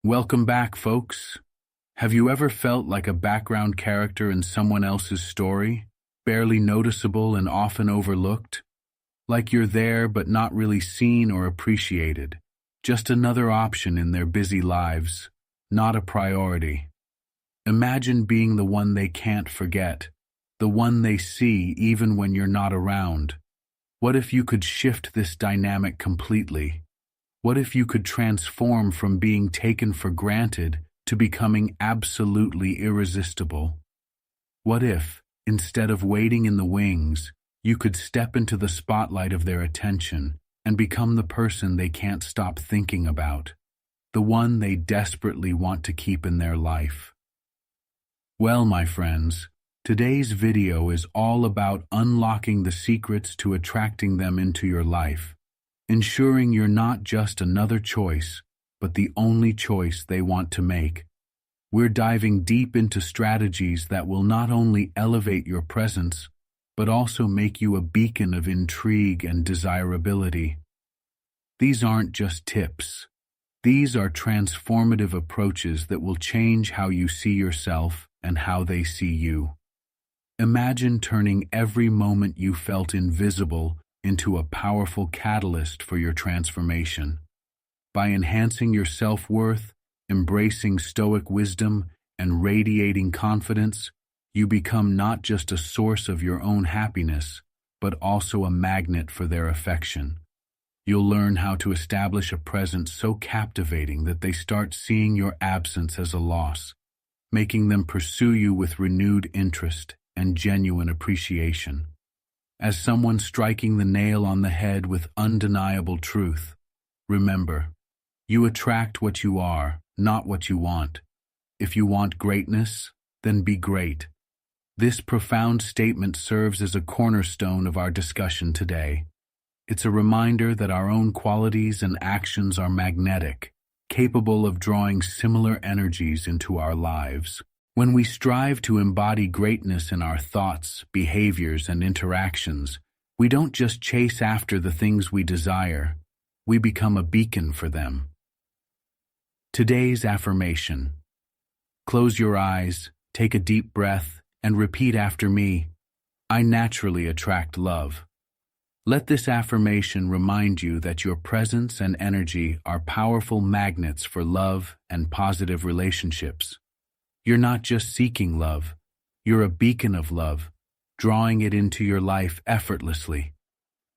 Welcome back, folks. Have you ever felt like a background character in someone else's story, barely noticeable and often overlooked? Like you're there but not really seen or appreciated, just another option in their busy lives, not a priority. Imagine being the one they can't forget, the one they see even when you're not around. What if you could shift this dynamic completely? What if you could transform from being taken for granted to becoming absolutely irresistible? What if, instead of waiting in the wings, you could step into the spotlight of their attention and become the person they can't stop thinking about, the one they desperately want to keep in their life? Well, my friends, today's video is all about unlocking the secrets to attracting them into your life, ensuring you're not just another choice, but the only choice they want to make. We're diving deep into strategies that will not only elevate your presence, but also make you a beacon of intrigue and desirability. These aren't just tips. These are transformative approaches that will change how you see yourself and how they see you. Imagine turning every moment you felt invisible into a powerful catalyst for your transformation. By enhancing your self-worth, embracing Stoic wisdom, and radiating confidence, you become not just a source of your own happiness, but also a magnet for their affection. You'll learn how to establish a presence so captivating that they start seeing your absence as a loss, making them pursue you with renewed interest and genuine appreciation. As someone striking the nail on the head with undeniable truth, remember, you attract what you are, not what you want. If you want greatness, then be great. This profound statement serves as a cornerstone of our discussion today. It's a reminder that our own qualities and actions are magnetic, capable of drawing similar energies into our lives. When we strive to embody greatness in our thoughts, behaviors, and interactions, we don't just chase after the things we desire, we become a beacon for them. Today's affirmation. Close your eyes, take a deep breath, and repeat after me. I naturally attract love. Let this affirmation remind you that your presence and energy are powerful magnets for love and positive relationships. You're not just seeking love, you're a beacon of love, drawing it into your life effortlessly.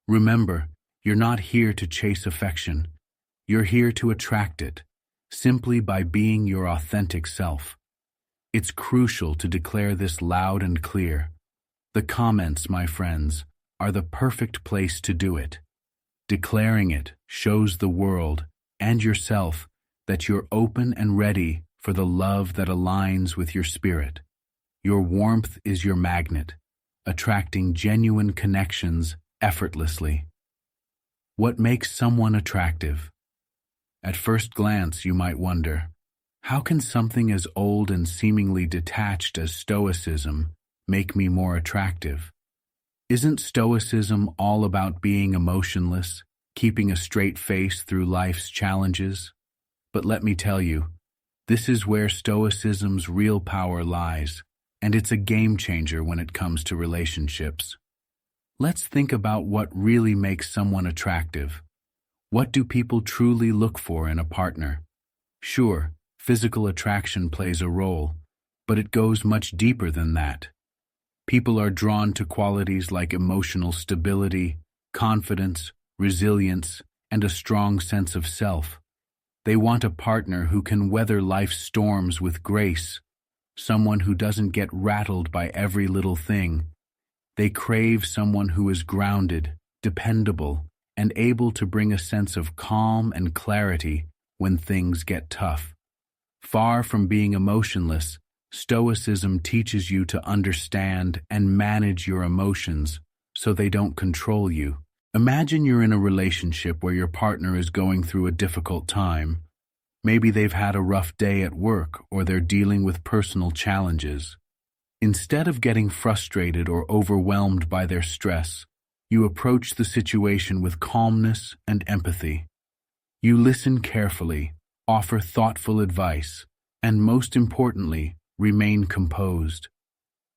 Remember, you're not here to chase affection, you're here to attract it, simply by being your authentic self. It's crucial to declare this loud and clear. The comments, my friends, are the perfect place to do it. Declaring it shows the world and yourself that you're open and ready for the love that aligns with your spirit. Your warmth is your magnet, attracting genuine connections effortlessly. What makes someone attractive? At first glance, you might wonder, how can something as old and seemingly detached as Stoicism make me more attractive? Isn't Stoicism all about being emotionless, keeping a straight face through life's challenges? But let me tell you, this is where Stoicism's real power lies, and it's a game changer when it comes to relationships. Let's think about what really makes someone attractive. What do people truly look for in a partner? Sure, physical attraction plays a role, but it goes much deeper than that. People are drawn to qualities like emotional stability, confidence, resilience, and a strong sense of self. They want a partner who can weather life's storms with grace, someone who doesn't get rattled by every little thing. They crave someone who is grounded, dependable, and able to bring a sense of calm and clarity when things get tough. Far from being emotionless, Stoicism teaches you to understand and manage your emotions so they don't control you. Imagine you're in a relationship where your partner is going through a difficult time. Maybe they've had a rough day at work or they're dealing with personal challenges. Instead of getting frustrated or overwhelmed by their stress, you approach the situation with calmness and empathy. You listen carefully, offer thoughtful advice, and most importantly, remain composed.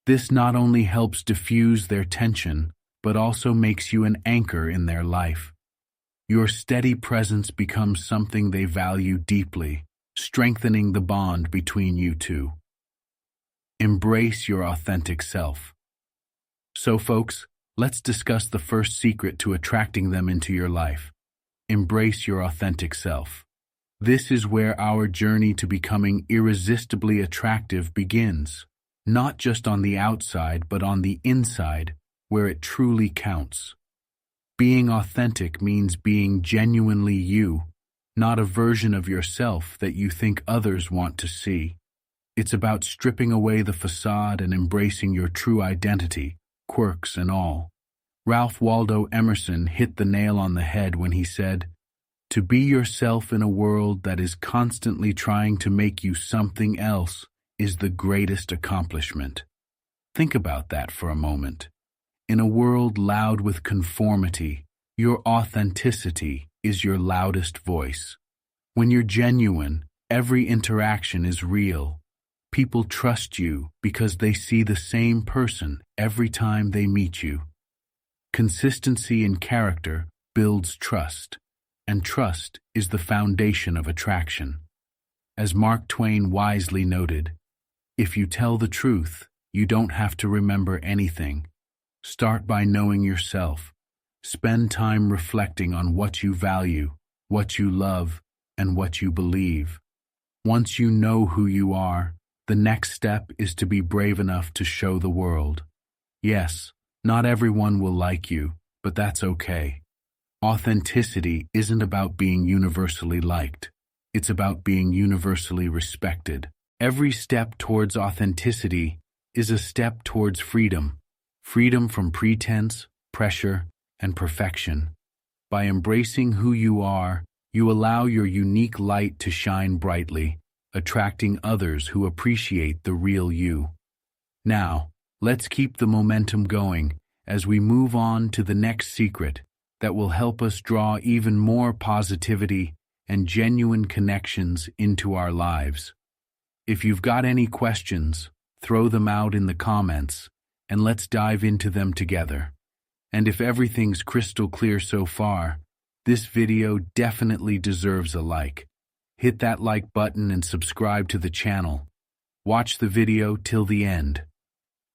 This not only helps diffuse their tension, but also makes you an anchor in their life. Your steady presence becomes something they value deeply, strengthening the bond between you two. Embrace your authentic self. So, folks, let's discuss the first secret to attracting them into your life. Embrace your authentic self. This is where our journey to becoming irresistibly attractive begins, not just on the outside, but on the inside, where it truly counts. Being authentic means being genuinely you, not a version of yourself that you think others want to see. It's about stripping away the facade and embracing your true identity, quirks and all. Ralph Waldo Emerson hit the nail on the head when he said, "To be yourself in a world that is constantly trying to make you something else is the greatest accomplishment." Think about that for a moment. In a world loud with conformity, your authenticity is your loudest voice. When you're genuine, every interaction is real. People trust you because they see the same person every time they meet you. Consistency in character builds trust, and trust is the foundation of attraction. As Mark Twain wisely noted, "If you tell the truth, you don't have to remember anything. Start by knowing yourself. Spend time reflecting on what you value, what you love, and what you believe. Once you know who you are, the next step is to be brave enough to show the world. Yes, not everyone will like you, but that's okay. Authenticity isn't about being universally liked. It's about being universally respected. Every step towards authenticity is a step towards freedom. Freedom from pretense, pressure, and perfection. By embracing who you are, you allow your unique light to shine brightly, attracting others who appreciate the real you. Now, let's keep the momentum going as we move on to the next secret that will help us draw even more positivity and genuine connections into our lives. If you've got any questions, throw them out in the comments, and let's dive into them together. And if everything's crystal clear so far, this video definitely deserves a like. Hit that like button and subscribe to the channel. Watch the video till the end.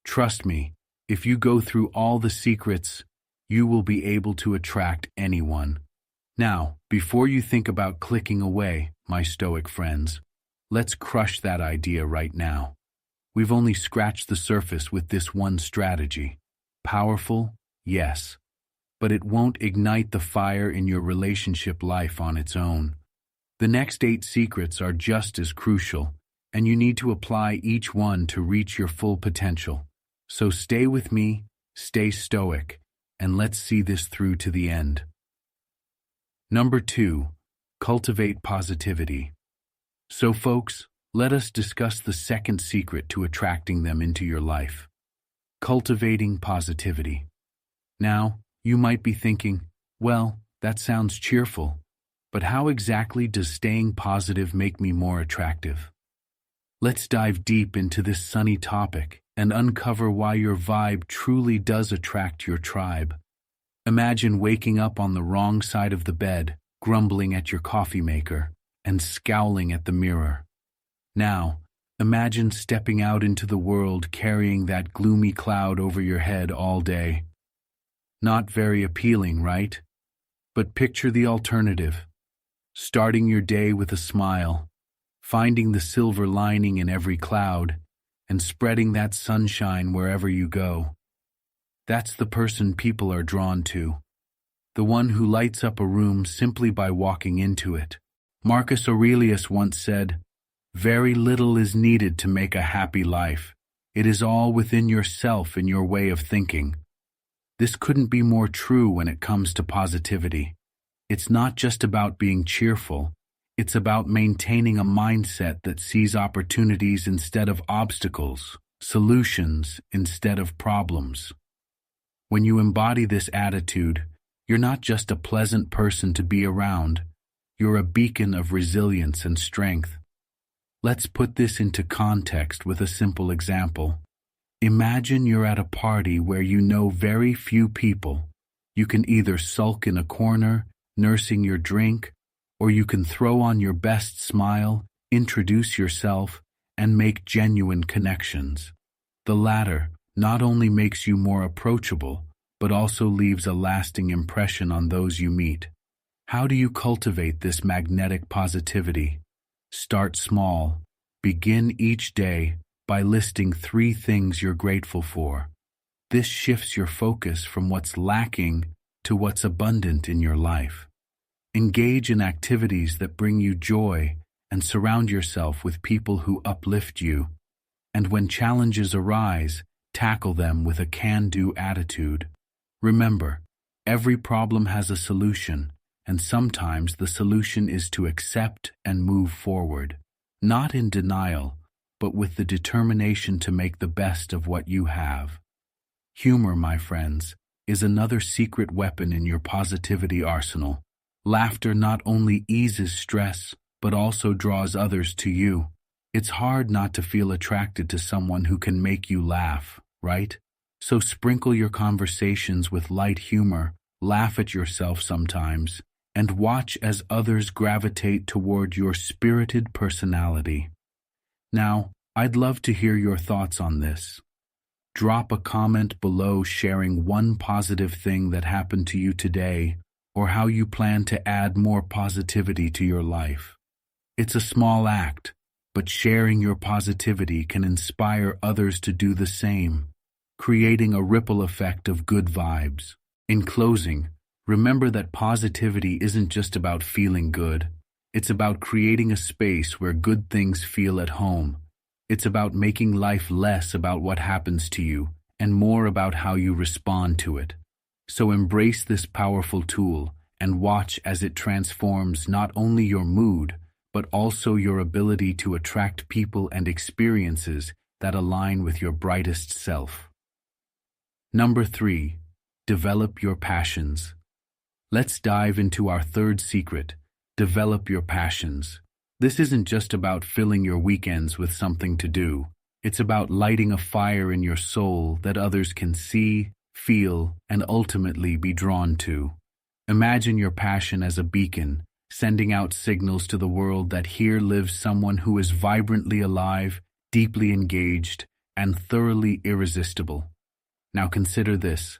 Trust me, if you go through all the secrets, you will be able to attract anyone. Now, before you think about clicking away, my Stoic friends, let's crush that idea right now. We've only scratched the surface with this one strategy. Powerful? Yes. But it won't ignite the fire in your relationship life on its own. The next 8 secrets are just as crucial, and you need to apply each one to reach your full potential. So stay with me, stay stoic, and let's see this through to the end. Number 2, cultivate positivity. So folks, let us discuss the second secret to attracting them into your life. Cultivating positivity. Now, you might be thinking, well, that sounds cheerful, but how exactly does staying positive make me more attractive? Let's dive deep into this sunny topic and uncover why your vibe truly does attract your tribe. Imagine waking up on the wrong side of the bed, grumbling at your coffee maker, and scowling at the mirror. Now, imagine stepping out into the world carrying that gloomy cloud over your head all day. Not very appealing, right? But picture the alternative. Starting your day with a smile, finding the silver lining in every cloud, and spreading that sunshine wherever you go. That's the person people are drawn to. The one who lights up a room simply by walking into it. Marcus Aurelius once said, "Very little is needed to make a happy life. It is all within yourself and your way of thinking." This couldn't be more true when it comes to positivity. It's not just about being cheerful. It's about maintaining a mindset that sees opportunities instead of obstacles, solutions instead of problems. When you embody this attitude, you're not just a pleasant person to be around. You're a beacon of resilience and strength. Let's put this into context with a simple example. Imagine you're at a party where you know very few people. You can either sulk in a corner, nursing your drink, or you can throw on your best smile, introduce yourself, and make genuine connections. The latter not only makes you more approachable, but also leaves a lasting impression on those you meet. How do you cultivate this magnetic positivity? Start small. Begin each day by listing 3 things you're grateful for. This shifts your focus from what's lacking to what's abundant in your life. Engage in activities that bring you joy and surround yourself with people who uplift you. And when challenges arise, tackle them with a can-do attitude. Remember, every problem has a solution, and sometimes the solution is to accept and move forward, not in denial, but with the determination to make the best of what you have. Humor, my friends, is another secret weapon in your positivity arsenal. Laughter not only eases stress, but also draws others to you. It's hard not to feel attracted to someone who can make you laugh, right? So sprinkle your conversations with light humor, laugh at yourself sometimes, and watch as others gravitate toward your spirited personality. Now, I'd love to hear your thoughts on this. Drop a comment below sharing one positive thing that happened to you today, or how you plan to add more positivity to your life. It's a small act, but sharing your positivity can inspire others to do the same, creating a ripple effect of good vibes. In closing, remember that positivity isn't just about feeling good. It's about creating a space where good things feel at home. It's about making life less about what happens to you and more about how you respond to it. So embrace this powerful tool and watch as it transforms not only your mood, but also your ability to attract people and experiences that align with your brightest self. Number 3, develop your passions. Let's dive into our third secret, develop your passions. This isn't just about filling your weekends with something to do. It's about lighting a fire in your soul that others can see, feel, and ultimately be drawn to. Imagine your passion as a beacon, sending out signals to the world that here lives someone who is vibrantly alive, deeply engaged, and thoroughly irresistible. Now consider this.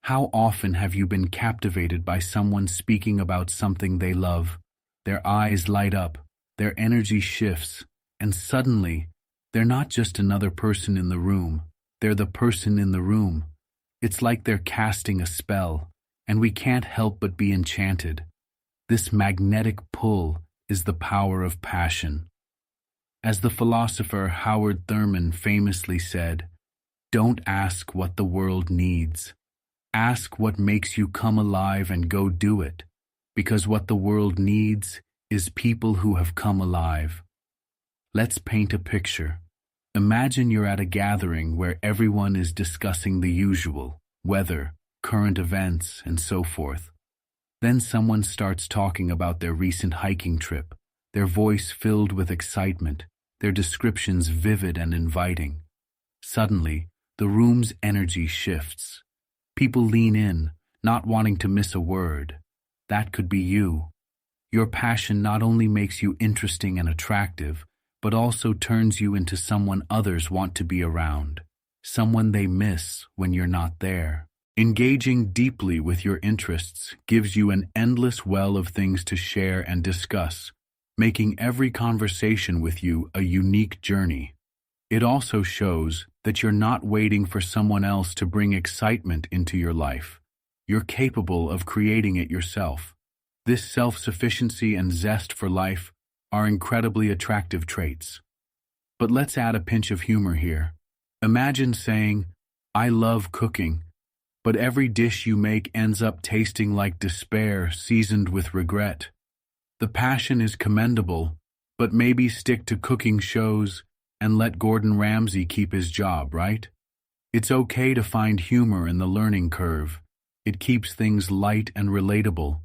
How often have you been captivated by someone speaking about something they love? Their eyes light up, their energy shifts, and suddenly, they're not just another person in the room, they're the person in the room. It's like they're casting a spell, and we can't help but be enchanted. This magnetic pull is the power of passion. As the philosopher Howard Thurman famously said, "Don't ask what the world needs. Ask what makes you come alive and go do it, because what the world needs is people who have come alive." Let's paint a picture. Imagine you're at a gathering where everyone is discussing the usual, weather, current events, and so forth. Then someone starts talking about their recent hiking trip, their voice filled with excitement, their descriptions vivid and inviting. Suddenly, the room's energy shifts. People lean in, not wanting to miss a word. That could be you. Your passion not only makes you interesting and attractive, but also turns you into someone others want to be around, someone they miss when you're not there. Engaging deeply with your interests gives you an endless well of things to share and discuss, making every conversation with you a unique journey. It also shows that you're not waiting for someone else to bring excitement into your life. You're capable of creating it yourself. This self-sufficiency and zest for life are incredibly attractive traits. But let's add a pinch of humor here. Imagine saying, "I love cooking, but every dish you make ends up tasting like despair seasoned with regret." The passion is commendable, but maybe stick to cooking shows and let Gordon Ramsay keep his job, right? It's okay to find humor in the learning curve. It keeps things light and relatable.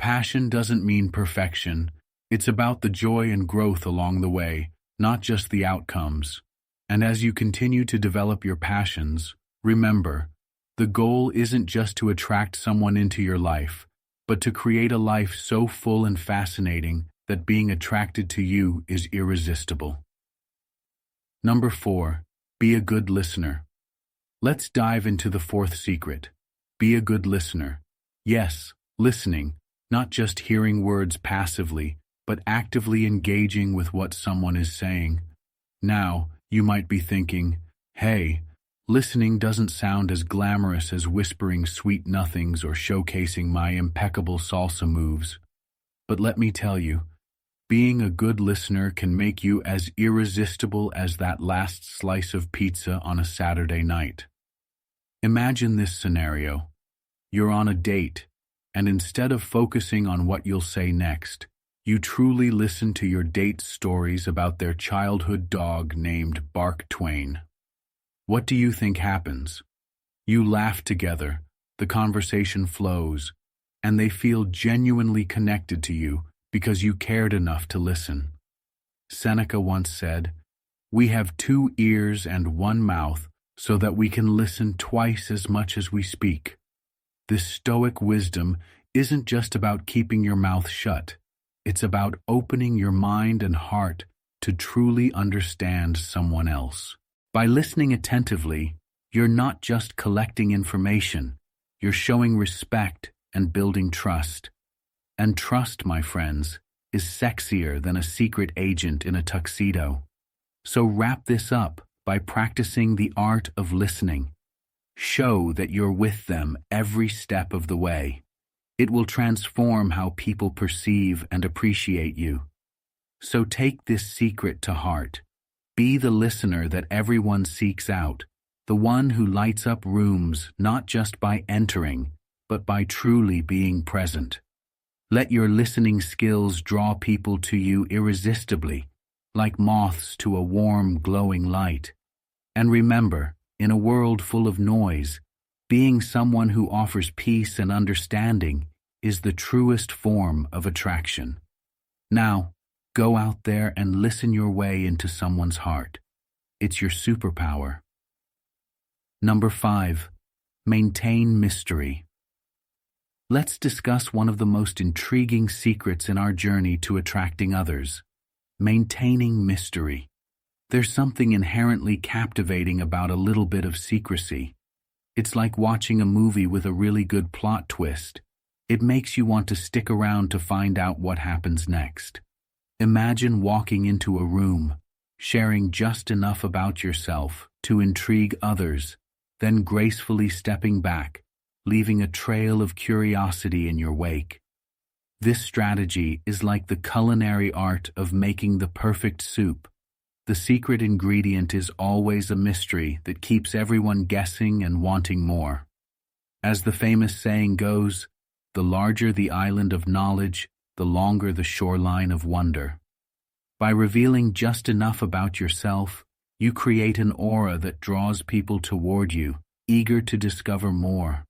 Passion doesn't mean perfection. It's about the joy and growth along the way, not just the outcomes. And as you continue to develop your passions, remember, the goal isn't just to attract someone into your life, but to create a life so full and fascinating that being attracted to you is irresistible. Number 4, be a good listener. Let's dive into the fourth secret. Be a good listener. Yes, listening, not just hearing words passively, but actively engaging with what someone is saying. Now, you might be thinking, hey, listening doesn't sound as glamorous as whispering sweet nothings or showcasing my impeccable salsa moves. But let me tell you, being a good listener can make you as irresistible as that last slice of pizza on a Saturday night. Imagine this scenario. You're on a date, and instead of focusing on what you'll say next, you truly listen to your date's stories about their childhood dog named Bark Twain. What do you think happens? You laugh together, the conversation flows, and they feel genuinely connected to you because you cared enough to listen. Seneca once said, "We have 2 ears and 1 mouth so that we can listen twice as much as we speak." This Stoic wisdom isn't just about keeping your mouth shut. It's about opening your mind and heart to truly understand someone else. By listening attentively, you're not just collecting information, you're showing respect and building trust. And trust, my friends, is sexier than a secret agent in a tuxedo. So wrap this up by practicing the art of listening. Show that you're with them every step of the way. It will transform how people perceive and appreciate you. So take this secret to heart. Be the listener that everyone seeks out, the one who lights up rooms not just by entering, but by truly being present. Let your listening skills draw people to you irresistibly, like moths to a warm, glowing light. And remember, in a world full of noise, being someone who offers peace and understanding is the truest form of attraction. Now, go out there and listen your way into someone's heart. It's your superpower. Number 5, maintain mystery. Let's discuss one of the most intriguing secrets in our journey to attracting others: maintaining mystery. There's something inherently captivating about a little bit of secrecy. It's like watching a movie with a really good plot twist. It makes you want to stick around to find out what happens next. Imagine walking into a room, sharing just enough about yourself to intrigue others, then gracefully stepping back, leaving a trail of curiosity in your wake. This strategy is like the culinary art of making the perfect soup. The secret ingredient is always a mystery that keeps everyone guessing and wanting more. As the famous saying goes, the larger the island of knowledge, the longer the shoreline of wonder. By revealing just enough about yourself, you create an aura that draws people toward you, eager to discover more.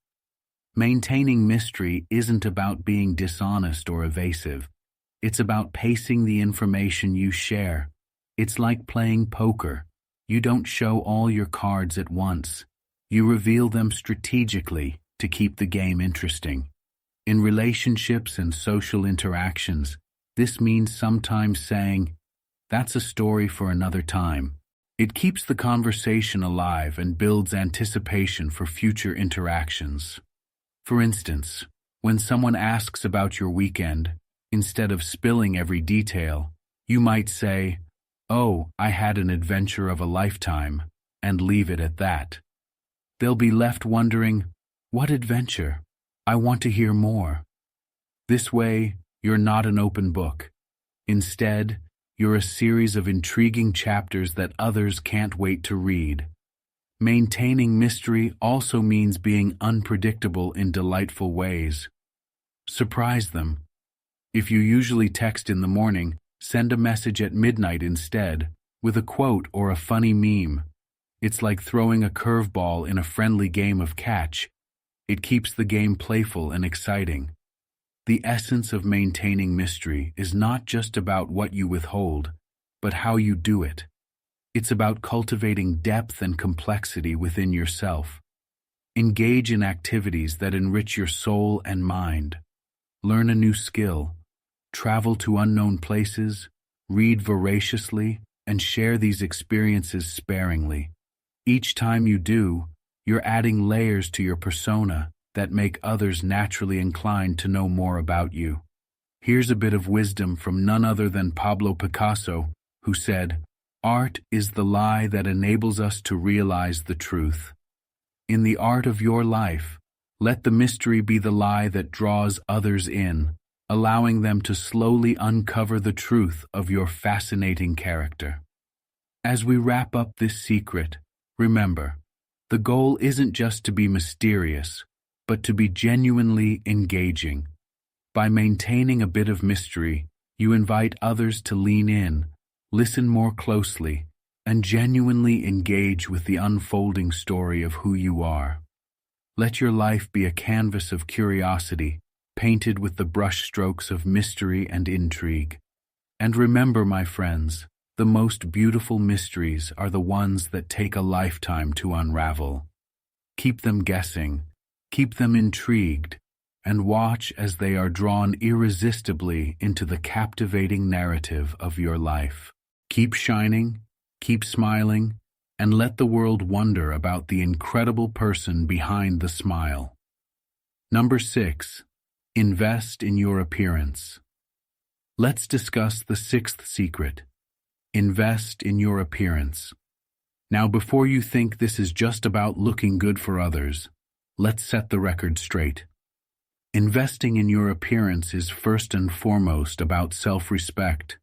Maintaining mystery isn't about being dishonest or evasive. It's about pacing the information you share. It's like playing poker. You don't show all your cards at once. You reveal them strategically to keep the game interesting. In relationships and social interactions, this means sometimes saying, "That's a story for another time." It keeps the conversation alive and builds anticipation for future interactions. For instance, when someone asks about your weekend, instead of spilling every detail, you might say, "Oh, I had an adventure of a lifetime," and leave it at that. They'll be left wondering, "What adventure? I want to hear more." This way, you're not an open book. Instead, you're a series of intriguing chapters that others can't wait to read. Maintaining mystery also means being unpredictable in delightful ways. Surprise them. If you usually text in the morning, send a message at midnight instead, with a quote or a funny meme. It's like throwing a curveball in a friendly game of catch. It keeps the game playful and exciting. The essence of maintaining mystery is not just about what you withhold, but how you do it. It's about cultivating depth and complexity within yourself. Engage in activities that enrich your soul and mind. Learn a new skill. Travel to unknown places. Read voraciously, and share these experiences sparingly. Each time you do, you're adding layers to your persona that make others naturally inclined to know more about you. Here's a bit of wisdom from none other than Pablo Picasso, who said, "Art is the lie that enables us to realize the truth." In the art of your life, let the mystery be the lie that draws others in, allowing them to slowly uncover the truth of your fascinating character. As we wrap up this secret, remember, the goal isn't just to be mysterious, but to be genuinely engaging. By maintaining a bit of mystery, you invite others to lean in, listen more closely, and genuinely engage with the unfolding story of who you are. Let your life be a canvas of curiosity, painted with the brushstrokes of mystery and intrigue. And remember, my friends, the most beautiful mysteries are the ones that take a lifetime to unravel. Keep them guessing, keep them intrigued, and watch as they are drawn irresistibly into the captivating narrative of your life. Keep shining, keep smiling, and let the world wonder about the incredible person behind the smile. Number 6. Invest in your appearance. Let's discuss the 6th secret. Invest in your appearance. Now, before you think this is just about looking good for others, let's set the record straight. Investing in your appearance is first and foremost about self-respect.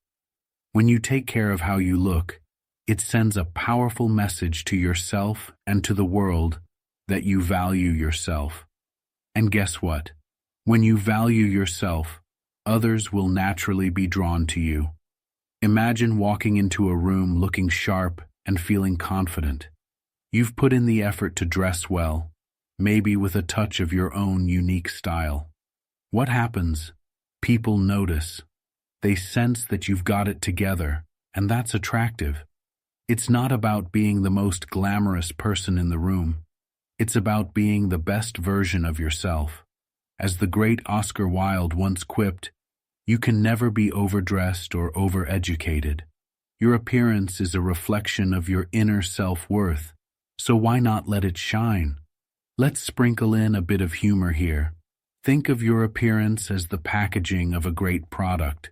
When you take care of how you look, it sends a powerful message to yourself and to the world that you value yourself. And guess what? When you value yourself, others will naturally be drawn to you. Imagine walking into a room looking sharp and feeling confident. You've put in the effort to dress well, maybe with a touch of your own unique style. What happens? People notice. They sense that you've got it together, and that's attractive. It's not about being the most glamorous person in the room. It's about being the best version of yourself. As the great Oscar Wilde once quipped, "You can never be overdressed or overeducated. Your appearance is a reflection of your inner self-worth, so why not let it shine?" Let's sprinkle in a bit of humor here. Think of your appearance as the packaging of a great product.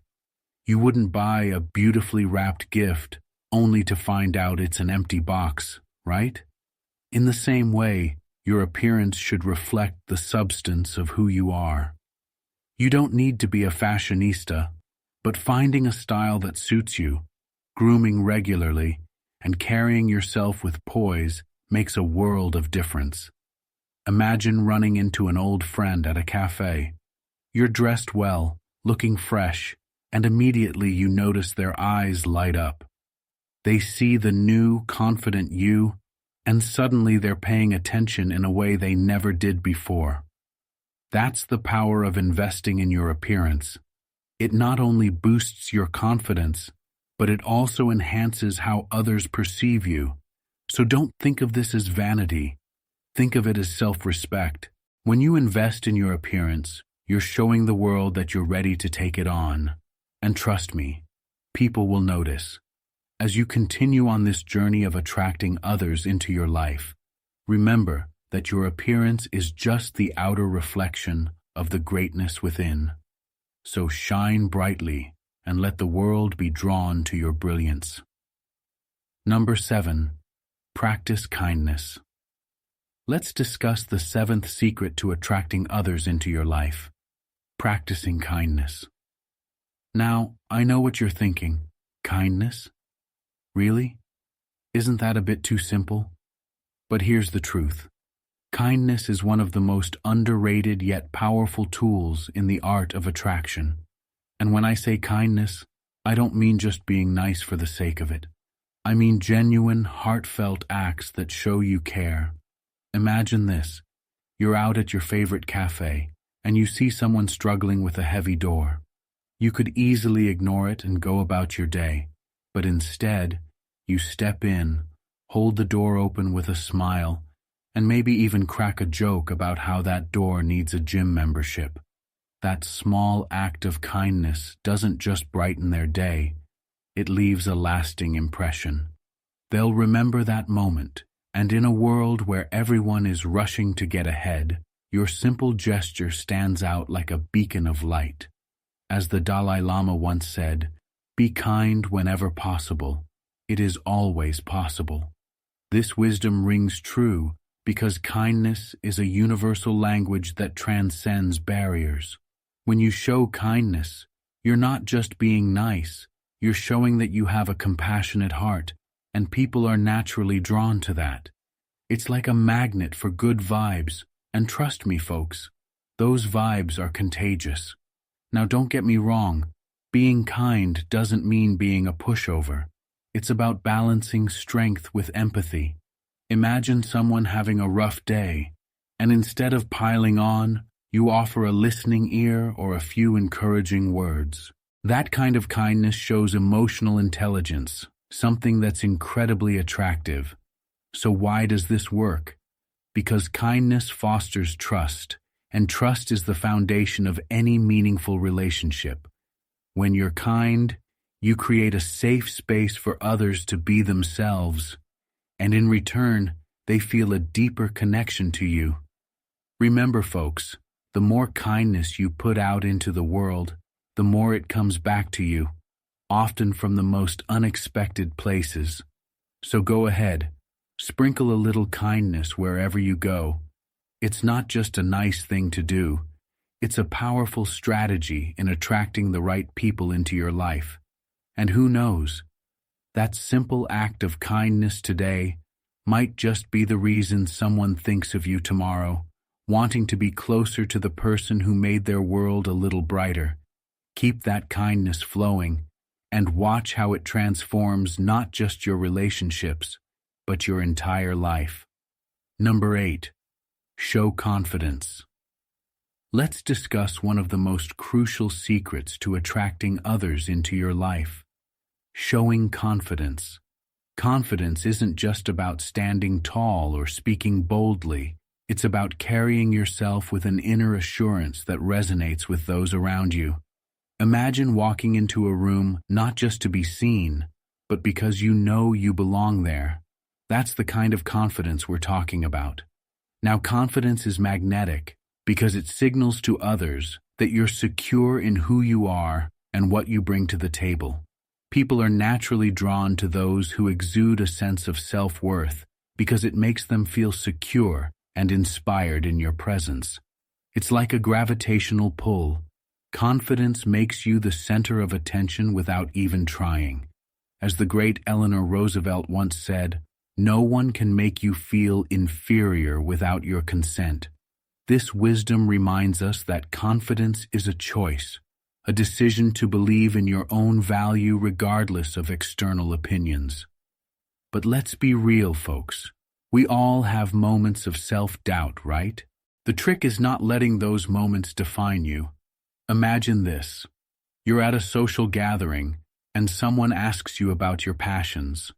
You wouldn't buy a beautifully wrapped gift only to find out it's an empty box, right? In the same way, your appearance should reflect the substance of who you are. You don't need to be a fashionista, but finding a style that suits you, grooming regularly, and carrying yourself with poise makes a world of difference. Imagine running into an old friend at a cafe. You're dressed well, looking fresh, and immediately you notice their eyes light up. They see the new, confident you, and suddenly they're paying attention in a way they never did before. That's the power of investing in your appearance. It not only boosts your confidence, but it also enhances how others perceive you. So don't think of this as vanity. Think of it as self-respect. When you invest in your appearance, you're showing the world that you're ready to take it on. And trust me, people will notice. As you continue on this journey of attracting others into your life, remember that your appearance is just the outer reflection of the greatness within. So shine brightly and let the world be drawn to your brilliance. Number 7. Practice kindness. Let's discuss the 7th secret to attracting others into your life. Practicing kindness. Now, I know what you're thinking. Kindness? Really? Isn't that a bit too simple? But here's the truth. Kindness is one of the most underrated yet powerful tools in the art of attraction. And when I say kindness, I don't mean just being nice for the sake of it. I mean genuine, heartfelt acts that show you care. Imagine this. You're out at your favorite cafe, and you see someone struggling with a heavy door. You could easily ignore it and go about your day, but instead, you step in, hold the door open with a smile, and maybe even crack a joke about how that door needs a gym membership. That small act of kindness doesn't just brighten their day, it leaves a lasting impression. They'll remember that moment, and in a world where everyone is rushing to get ahead, your simple gesture stands out like a beacon of light. As the Dalai Lama once said, "Be kind whenever possible. It is always possible." This wisdom rings true because kindness is a universal language that transcends barriers. When you show kindness, you're not just being nice, you're showing that you have a compassionate heart, and people are naturally drawn to that. It's like a magnet for good vibes, and trust me, folks, those vibes are contagious. Now don't get me wrong, being kind doesn't mean being a pushover. It's about balancing strength with empathy. Imagine someone having a rough day, and instead of piling on, you offer a listening ear or a few encouraging words. That kind of kindness shows emotional intelligence, something that's incredibly attractive. So why does this work? Because kindness fosters trust, and trust is the foundation of any meaningful relationship. When you're kind, you create a safe space for others to be themselves, and in return, they feel a deeper connection to you. Remember, folks, the more kindness you put out into the world, the more it comes back to you, often from the most unexpected places. So go ahead, sprinkle a little kindness wherever you go. It's not just a nice thing to do, it's a powerful strategy in attracting the right people into your life. And who knows, that simple act of kindness today might just be the reason someone thinks of you tomorrow, wanting to be closer to the person who made their world a little brighter. Keep that kindness flowing, and watch how it transforms not just your relationships, but your entire life. Number 8. Show confidence. Let's discuss one of the most crucial secrets to attracting others into your life. Showing confidence. Confidence isn't just about standing tall or speaking boldly. It's about carrying yourself with an inner assurance that resonates with those around you. Imagine walking into a room not just to be seen, but because you know you belong there. That's the kind of confidence we're talking about. Now, confidence is magnetic because it signals to others that you're secure in who you are and what you bring to the table. People are naturally drawn to those who exude a sense of self-worth because it makes them feel secure and inspired in your presence. It's like a gravitational pull. Confidence makes you the center of attention without even trying. As the great Eleanor Roosevelt once said, "No one can make you feel inferior without your consent." This wisdom reminds us that confidence is a choice, a decision to believe in your own value regardless of external opinions. But let's be real, folks. We all have moments of self-doubt, right? The trick is not letting those moments define you. Imagine this. You're at a social gathering, and someone asks you about your passions.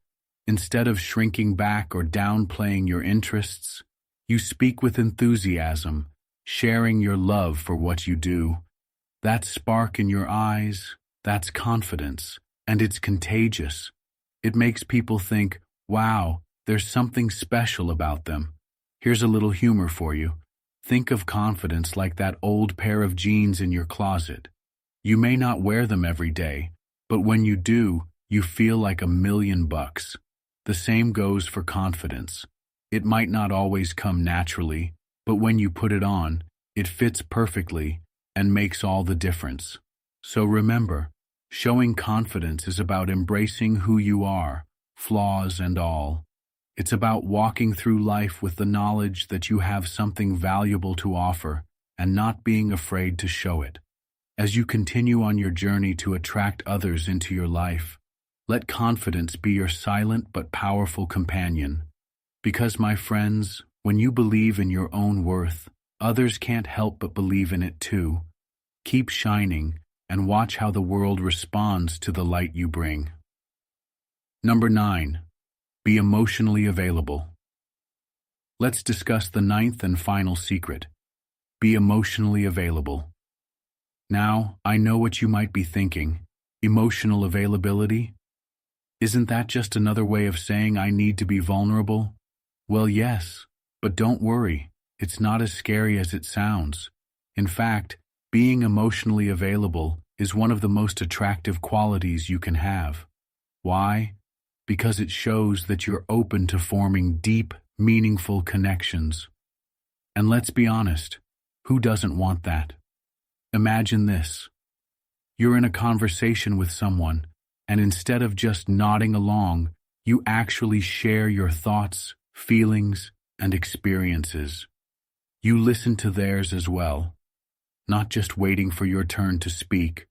Instead of shrinking back or downplaying your interests, you speak with enthusiasm, sharing your love for what you do. That spark in your eyes, that's confidence, and it's contagious. It makes people think, wow, there's something special about them. Here's a little humor for you. Think of confidence like that old pair of jeans in your closet. You may not wear them every day, but when you do, you feel like $1,000,000. The same goes for confidence. It might not always come naturally, but when you put it on, it fits perfectly and makes all the difference. So remember, showing confidence is about embracing who you are, flaws and all. It's about walking through life with the knowledge that you have something valuable to offer and not being afraid to show it. As you continue on your journey to attract others into your life, let confidence be your silent but powerful companion. Because, my friends, when you believe in your own worth, Others can't help but believe in it too. Keep shining and watch how the world responds to the light you bring. Number 9. Be emotionally available. Let's discuss the ninth and final secret. Be emotionally available. Now, I know what you might be thinking. Emotional availability? Isn't that just another way of saying I need to be vulnerable? Well, yes, but don't worry. It's not as scary as it sounds. In fact, being emotionally available is one of the most attractive qualities you can have. Why? Because it shows that you're open to forming deep, meaningful connections. And let's be honest, who doesn't want that? Imagine this. You're in a conversation with someone, and instead of just nodding along, you actually share your thoughts, feelings, and experiences. You listen to theirs as well, not just waiting for your turn to speak,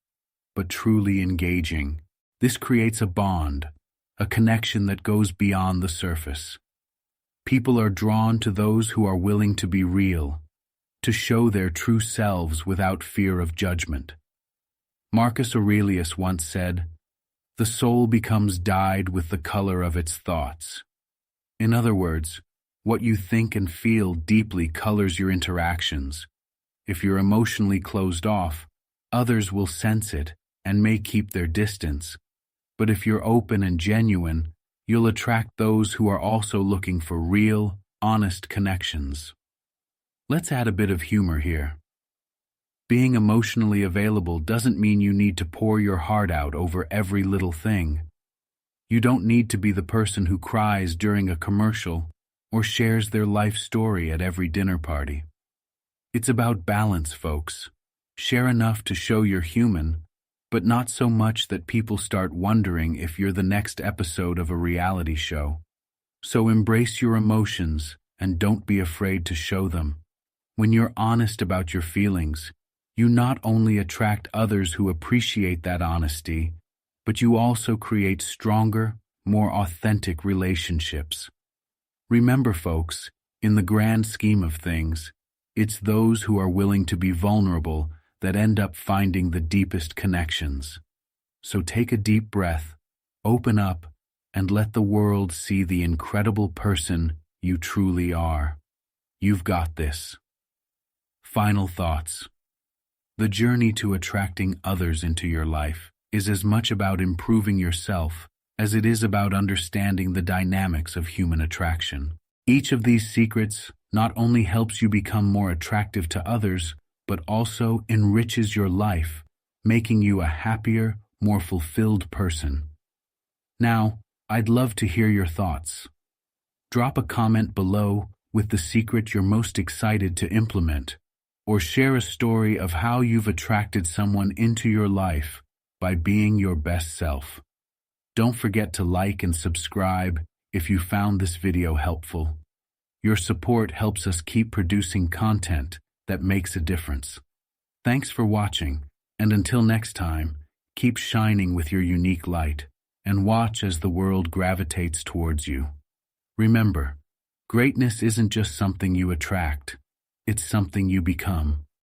but truly engaging. This creates a bond, a connection that goes beyond the surface. People are drawn to those who are willing to be real, to show their true selves without fear of judgment. Marcus Aurelius once said, "The soul becomes dyed with the color of its thoughts." In other words, what you think and feel deeply colors your interactions. If you're emotionally closed off, others will sense it and may keep their distance. But if you're open and genuine, you'll attract those who are also looking for real, honest connections. Let's add a bit of humor here. Being emotionally available doesn't mean you need to pour your heart out over every little thing. You don't need to be the person who cries during a commercial or shares their life story at every dinner party. It's about balance, folks. Share enough to show you're human, but not so much that people start wondering if you're the next episode of a reality show. So embrace your emotions and don't be afraid to show them. When you're honest about your feelings, you not only attract others who appreciate that honesty, but you also create stronger, more authentic relationships. Remember, folks, in the grand scheme of things, it's those who are willing to be vulnerable that end up finding the deepest connections. So take a deep breath, open up, and let the world see the incredible person you truly are. You've got this. Final thoughts. The journey to attracting others into your life is as much about improving yourself as it is about understanding the dynamics of human attraction. Each of these secrets not only helps you become more attractive to others, but also enriches your life, making you a happier, more fulfilled person. Now, I'd love to hear your thoughts. Drop a comment below with the secret you're most excited to implement, or share a story of how you've attracted someone into your life by being your best self. Don't forget to like and subscribe if you found this video helpful. Your support helps us keep producing content that makes a difference. Thanks for watching, and until next time, keep shining with your unique light, and watch as the world gravitates towards you. Remember, greatness isn't just something you attract, it's something you become.